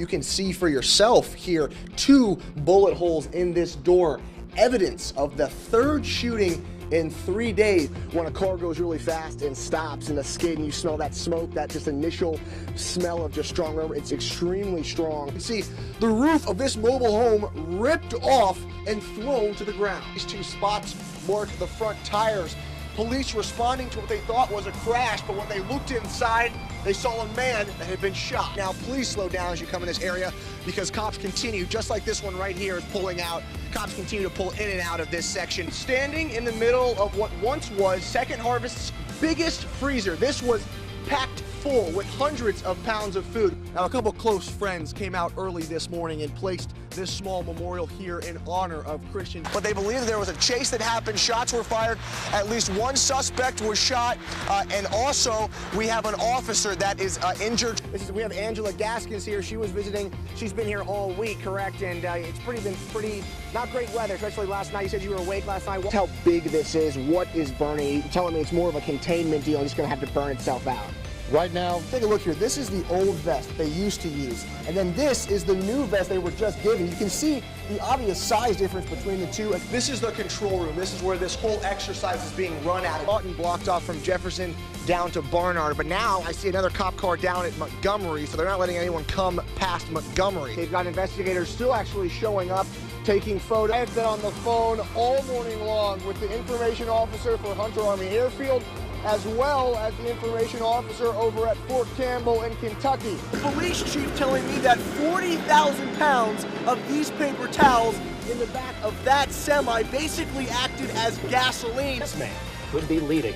You can see for yourself here 2 bullet holes in this door. Evidence of the 3rd shooting in 3 days. When a car goes really fast and stops in the skid and you smell that smoke, that just initial smell of just strong rubber, it's extremely strong. You can see the roof of this mobile home ripped off and thrown to the ground. These 2 spots mark the front tires. Police responding to what they thought was a crash, but when they looked inside, they saw a man that had been shot. Now, please slow down as you come in this area because cops continue, just like this one right here is pulling out. Cops continue to pull in and out of this section. Standing in the middle of what once was Second Harvest's biggest freezer. This was packed full with hundreds of pounds of food. Now, a couple close friends came out early this morning and placed this small memorial here in honor of Christian. But they believe there was a chase that happened, shots were fired, at least 1 suspect was shot, and also we have an officer that is injured. We have Angela Gaskins here. She was visiting. She's been here all week, correct? And it's been pretty not great weather, especially last night. You said you were awake last night. How big this is, what is burning? You're telling me it's more of a containment deal and it's going to have to burn itself out. Right now, take a look here. This is the old vest they used to use. And then this is the new vest they were just given. You can see the obvious size difference between the two. This is the control room. This is where this whole exercise is being run at. Button blocked off from Jefferson down to Barnard. But now I see another cop car down at Montgomery, so they're not letting anyone come past Montgomery. They've got investigators still actually showing up, taking photos. I've been on the phone all morning long with the information officer for Hunter Army Airfield, as well as the information officer over at Fort Campbell in Kentucky. The police chief telling me that 40,000 pounds of these paper towels in the back of that semi basically acted as gasoline. This man could be leading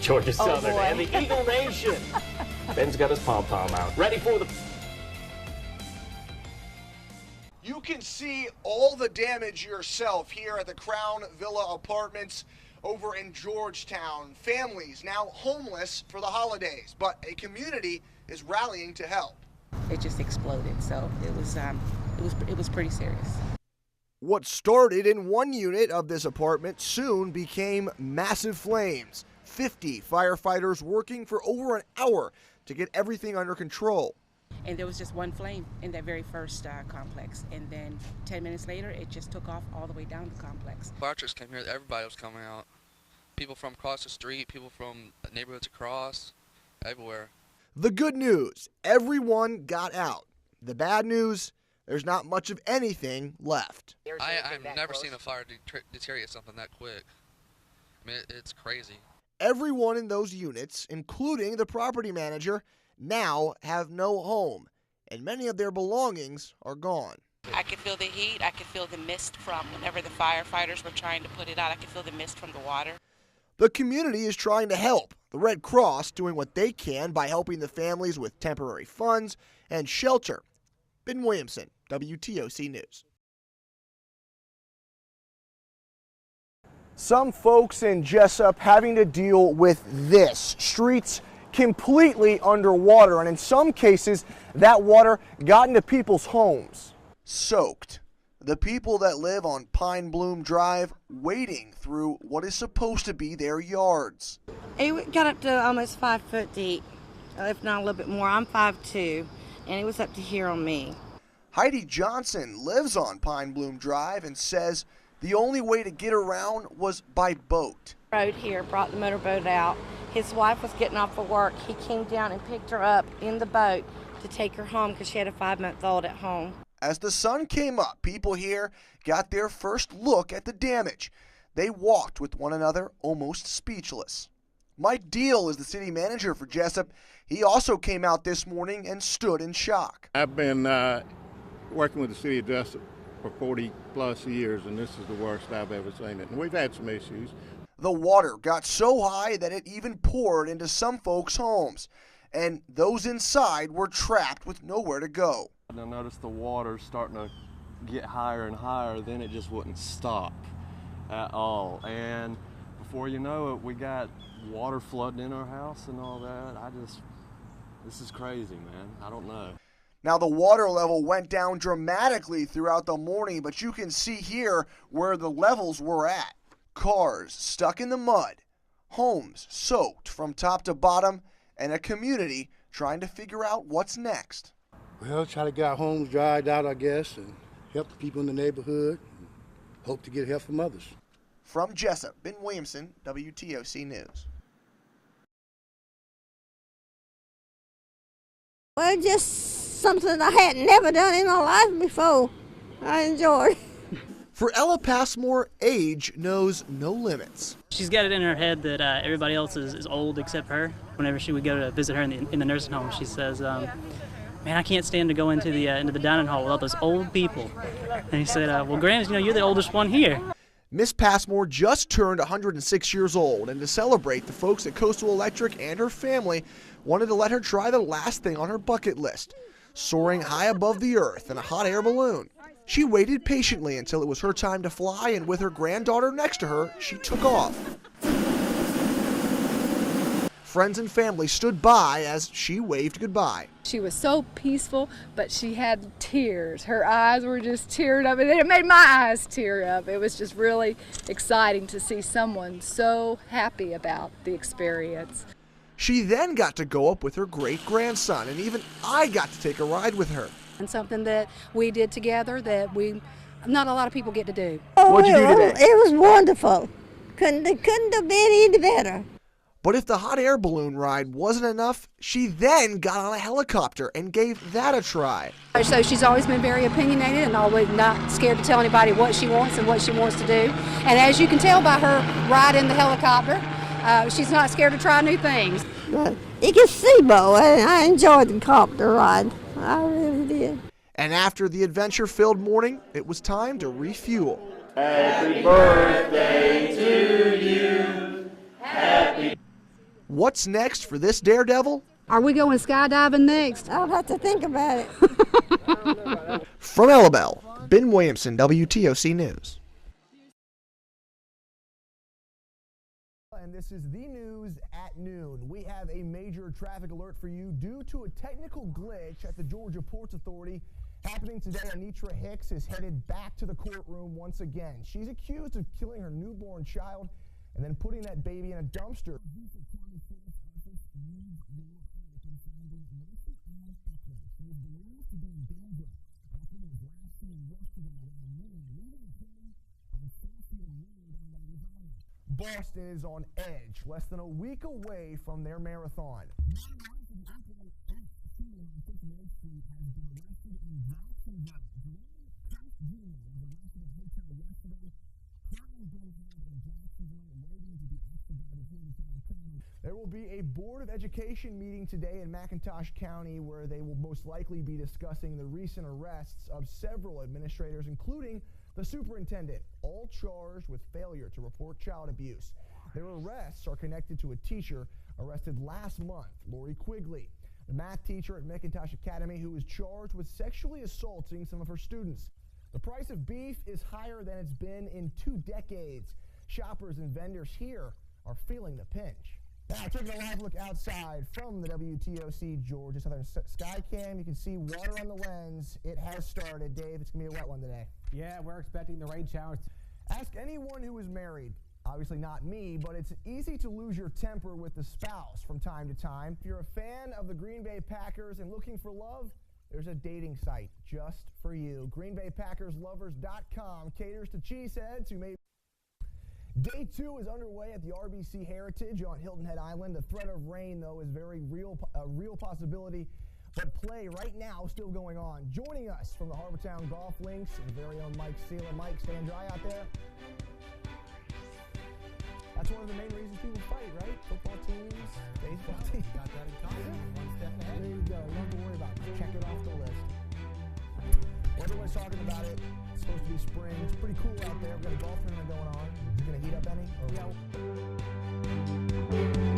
Georgia Southern and the Eagle Nation. Ben's got his pom-pom out, ready for the... You can see all the damage yourself here at the Crown Villa Apartments over in Georgetown. Families now homeless for the holidays, but a community is rallying to help. It just exploded, so it was pretty serious. What started in one unit of this apartment soon became massive flames. 50 firefighters working for over an hour to get everything under control. And there was just one flame in that very first complex, and then 10 minutes later it just took off all the way down the complex. Fire trucks came here, everybody was coming out. People from across the street, people from neighborhoods across, everywhere. The good news, everyone got out. The bad news, there's not much of anything left. I've never seen a fire deteriorate something that quick. I mean, it's crazy. Everyone in those units, including the property manager, now have no home, and many of their belongings are gone. I could feel the heat. I could feel the mist from whenever the firefighters were trying to put it out. I could feel the mist from the water. The community is trying to help. The Red Cross doing what they can by helping the families with temporary funds and shelter. Ben Williamson, WTOC News. Some folks in Jessup having to deal with this. Streets completely underwater, and in some cases, that water got into people's homes. Soaked. The people that live on Pine Bloom Drive wading through what is supposed to be their yards. It got up to almost 5 foot deep, if not a little bit more. I'm 5'2", and it was up to here on me. Heidi Johnson lives on Pine Bloom Drive and says the only way to get around was by boat. Rode here, brought the motorboat out. His wife was getting off of work. He came down and picked her up in the boat to take her home because she had a 5-month-old at home. As the sun came up, people here got their first look at the damage. They walked with one another, almost speechless. Mike Deal is the city manager for Jessup. He also came out this morning and stood in shock. I've been working with the city of Jessup for 40-plus years, and this is the worst I've ever seen it. And we've had some issues. The water got so high that it even poured into some folks' homes, and those inside were trapped with nowhere to go. I noticed the water starting to get higher and higher, then it just wouldn't stop at all. And before you know it, we got water flooding in our house and all that. This is crazy, man. I don't know. Now, the water level went down dramatically throughout the morning, but you can see here where the levels were at. Cars stuck in the mud, homes soaked from top to bottom, and a community trying to figure out what's next. Well, try to get our homes dried out, I guess, and help the people in the neighborhood, and hope to get help from others. From Jessup, Ben Williamson, WTOC News. Well, just something I had never done in my life before. I enjoyed. For Ella Passmore, age knows no limits. She's got it in her head that everybody else is old except her. Whenever she would go to visit her in the nursing home, she says, man, I can't stand to go into the dining hall with all those old people. And he said, well, Grams, you're the oldest one here. Miss Passmore just turned 106 years old, and to celebrate, the folks at Coastal Electric and her family wanted to let her try the last thing on her bucket list, soaring high above the earth in a hot air balloon. She waited patiently until it was her time to fly, and with her granddaughter next to her, she took off. Friends and family stood by as she waved goodbye. She was so peaceful, but she had tears. Her eyes were just teared up, and it made my eyes tear up. It was just really exciting to see someone so happy about the experience. She then got to go up with her great-grandson, and even I got to take a ride with her. And something that we did together that not a lot of people get to do. What'd you do today? It was wonderful. Couldn't have been any better. But if the hot air balloon ride wasn't enough, she then got on a helicopter and gave that a try. So she's always been very opinionated and always not scared to tell anybody what she wants and what she wants to do. And as you can tell by her ride in the helicopter, she's not scared to try new things. You can see, Bo, I enjoyed the copter ride. I really did. And after the adventure-filled morning, it was time to refuel. Happy birthday to you. Happy. What's next for this daredevil? Are we going skydiving next? I'll have to think about it. From Ellabelle, Ben Williamson, WTOC News. And this is the news at noon. We have a major traffic alert for you due to a technical glitch at the Georgia Ports Authority. Happening today, Anitra Hicks is headed back to the courtroom once again. She's accused of killing her newborn child and then putting that baby in a dumpster. Boston is on edge, less than a week away from their marathon. There will be a Board of Education meeting today in McIntosh County where they will most likely be discussing the recent arrests of several administrators, including the superintendent, all charged with failure to report child abuse. Their arrests are connected to a teacher arrested last month, Lori Quigley, the math teacher at McIntosh Academy who was charged with sexually assaulting some of her students. The price of beef is higher than it's been in 2 decades. Shoppers and vendors here are feeling the pinch. Now, taking a live look outside from the WTOC Georgia Southern Skycam, you can see water on the lens. It has started. Dave, it's going to be a wet one today. Yeah, we're expecting the rain showers. Ask anyone who is married. Obviously not me, but it's easy to lose your temper with the spouse from time to time. If you're a fan of the Green Bay Packers and looking for love, there's a dating site just for you. GreenBayPackersLovers.com caters to cheeseheads who may... Day 2 is underway at the RBC Heritage on Hilton Head Island. The threat of rain, though, is a real possibility, but play right now still going on. Joining us from the Harbortown Golf Links, and very own Mike Sealer. Mike, staying dry out there? That's one of the main reasons people fight, right? Football teams, baseball teams. Got that in common. One step ahead. There you go. Nothing to worry about. Check it off the list. Everyone's talking about it. It's supposed to be spring. It's pretty cool out there. We've got a golf tournament going on. Is it going to heat up any? Or